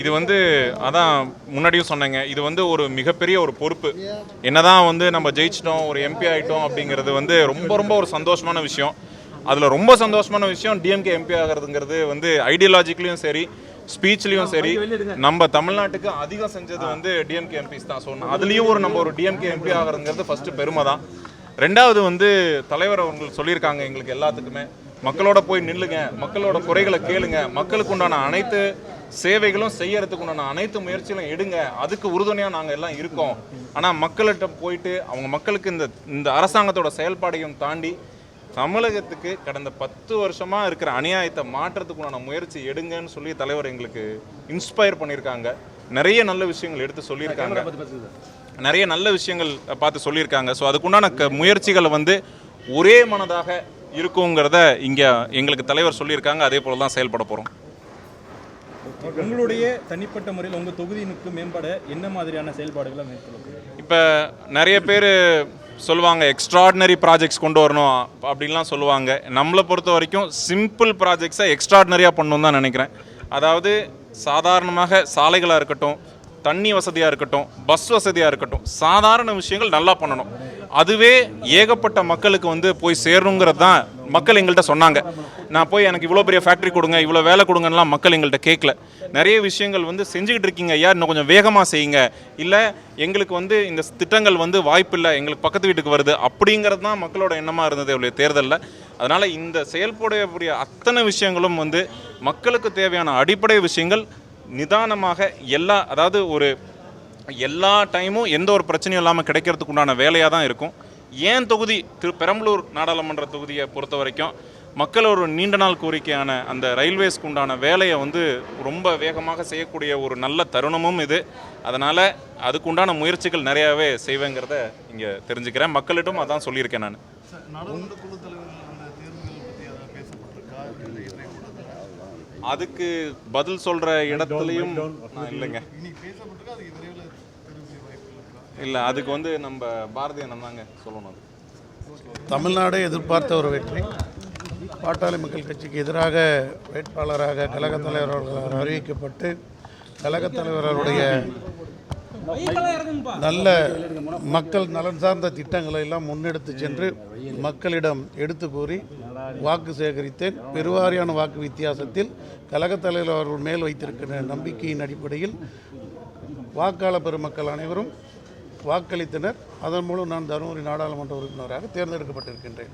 இது வந்து அதான் முன்னாடியும் சொன்னேங்க, இது வந்து ஒரு மிகப்பெரிய ஒரு பொறுப்பு. என்னதான் வந்து நம்ம ஜெயிச்சிட்டோம், ஒரு எம்பி ஆகிட்டோம் அப்படிங்கிறது வந்து ரொம்ப ரொம்ப ஒரு சந்தோஷமான விஷயம். அதில் ரொம்ப சந்தோஷமான விஷயம் டிஎம்கே எம்பி ஆகிறதுங்கிறது வந்து ஐடியாலஜிக்கலையும் சரி, ஸ்பீச்லேயும் சரி, நம்ம தமிழ்நாட்டுக்கு அதிகம் செஞ்சது வந்து டிஎம்கே எம்பிஸ் தான். ஸோ அதுலேயும் நம்ம ஒரு டிஎம்கே எம்பி ஆகிறதுங்கிறது ஃபஸ்ட்டு பெருமை தான். ரெண்டாவது வந்து தலைவர் அவர்கள் சொல்லியிருக்காங்க எங்களுக்கு எல்லாத்துக்குமே, மக்களோட போய் நில்லுங்க, மக்களோட குறைகளை கேளுங்க, மக்களுக்கு உண்டான அனைத்து சேவைகளும் செய்யறதுக்கு உண்டான அனைத்து முயற்சிகளும் எடுங்க, அதுக்கு உறுதுணையாக நாங்கள் எல்லாம் இருக்கோம். ஆனால் மக்கள்கிட்ட போயிட்டு அவங்க மக்களுக்கு இந்த அரசாங்கத்தோட செயல்பாடையும் தாண்டி தமிழகத்துக்கு கடந்த 10 வருஷமாக இருக்கிற அநியாயத்தை மாற்றத்துக்குண்டான முயற்சி எடுங்கன்னு சொல்லி தலைவர் எங்களுக்கு இன்ஸ்பயர் பண்ணியிருக்காங்க. நிறைய நல்ல விஷயங்கள் எடுத்து சொல்லியிருக்காங்க, நிறைய நல்ல விஷயங்கள் பார்த்து சொல்லியிருக்காங்க. ஸோ அதுக்குண்டான முயற்சிகளை வந்து ஒரே மனதாக இருக்குங்கிறத இங்கே எங்களுக்கு தலைவர் சொல்லியிருக்காங்க. அதே போல தான் செயல்பட போகிறோம். உங்களுடைய தனிப்பட்ட முறையில் உங்கள் தொகுதியினுக்கு மேம்பட என்ன மாதிரியான செயல்பாடுகளை மேற்கொள்ளும்? இப்போ நிறைய பேர் சொல்லுவாங்க எக்ஸ்ட்ராடினரி ப்ராஜெக்ட்ஸ் கொண்டு வரணும் அப்படின்லாம் சொல்லுவாங்க. நம்மளை பொறுத்த வரைக்கும் சிம்பிள் ப்ராஜெக்ட்ஸை எக்ஸ்ட்ராடினரியாக பண்ணணும் தான் நினைக்கிறேன். அதாவது சாதாரணமாக சாலைகளாக இருக்கட்டும், தண்ணி வசதியாக இருக்கட்டும், பஸ் வசதியாக இருக்கட்டும், சாதாரண விஷயங்கள் நல்லா பண்ணணும். அதுவே ஏகப்பட்ட மக்களுக்கு வந்து போய் சேரணுங்கிறது தான் மக்கள் எங்கள்கிட்ட சொன்னாங்க. நான் போய் எனக்கு இவ்வளோ பெரிய ஃபேக்ட்ரி கொடுங்க, இவ்வளோ வேலை கொடுங்கலாம் மக்கள் எங்கள்கிட்ட கேட்கல. நிறைய விஷயங்கள் வந்து செஞ்சுக்கிட்டு இருக்கீங்க ஐயா, இன்னும் கொஞ்சம் வேகமாக செய்யுங்க, இல்லை எங்களுக்கு வந்து இந்த திட்டங்கள் வந்து வாய்ப்பு இல்லை, எங்களுக்கு பக்கத்து வீட்டுக்கு வருது அப்படிங்கிறது தான் மக்களோட எண்ணமாக இருந்தது இவ்வளோ தேர்தலில். அதனால் இந்த செயல்படக்கூடிய அத்தனை விஷயங்களும் வந்து மக்களுக்கு தேவையான அடிப்படை விஷயங்கள் நிதானமாக அதாவது ஒரு எல்லா டைமும் எந்த ஒரு பிரச்சனையும் இல்லாமல் கிடைக்கிறதுக்கு உண்டான வேலையாக தான் இருக்கும். ஏன் தொகுதி பெரம்பலூர் நாடாளுமன்ற தொகுதியை பொறுத்த வரைக்கும் மக்கள் ஒரு நீண்ட நாள் கோரிக்கையான அந்த ரயில்வேஸ்க்கு உண்டான வேலையை வந்து ரொம்ப வேகமாக செய்யக்கூடிய ஒரு நல்ல தருணமும் இது. அதனால் அதுக்கு உண்டான முயற்சிகள் நிறையாவே செய்வேங்கிறத இங்கே தெரிஞ்சுக்கிறேன். மக்களிடம் அதான் சொல்லியிருக்கேன் நான். அதுக்கு பதில் சொல்கிற இடத்துலையும் இல்லைங்க, இல்லை, அதுக்கு வந்து நம்ம பாரதிய தாங்க சொல்லணும். தமிழ்நாடு எதிர்பார்த்த ஒரு வெற்றி. பாட்டாளி மக்கள் கட்சிக்கு எதிராக வேட்பாளராக கழகத் தலைவர் அவர்கள் அறிவிக்கப்பட்டு கழகத் தலைவர்களுடைய நல்ல மக்கள் நலன் சார்ந்த திட்டங்களை எல்லாம் முன்னெடுத்து சென்று மக்களிடம் எடுத்து கூறி வாக்கு சேகரித்தேன். பெருவாரியான வாக்கு வித்தியாசத்தில் கழகத் தலைவர் அவர்கள் மேல் வைத்திருக்கிற நம்பிக்கையின் அடிப்படையில் வாக்காளர் பெருமக்கள் அனைவரும் வாக்களித்தனர். அதன் மூலம் நான் தருமபுரி நாடாளுமன்ற உறுப்பினராக தேர்ந்தெடுக்கப்பட்டிருக்கின்றேன்.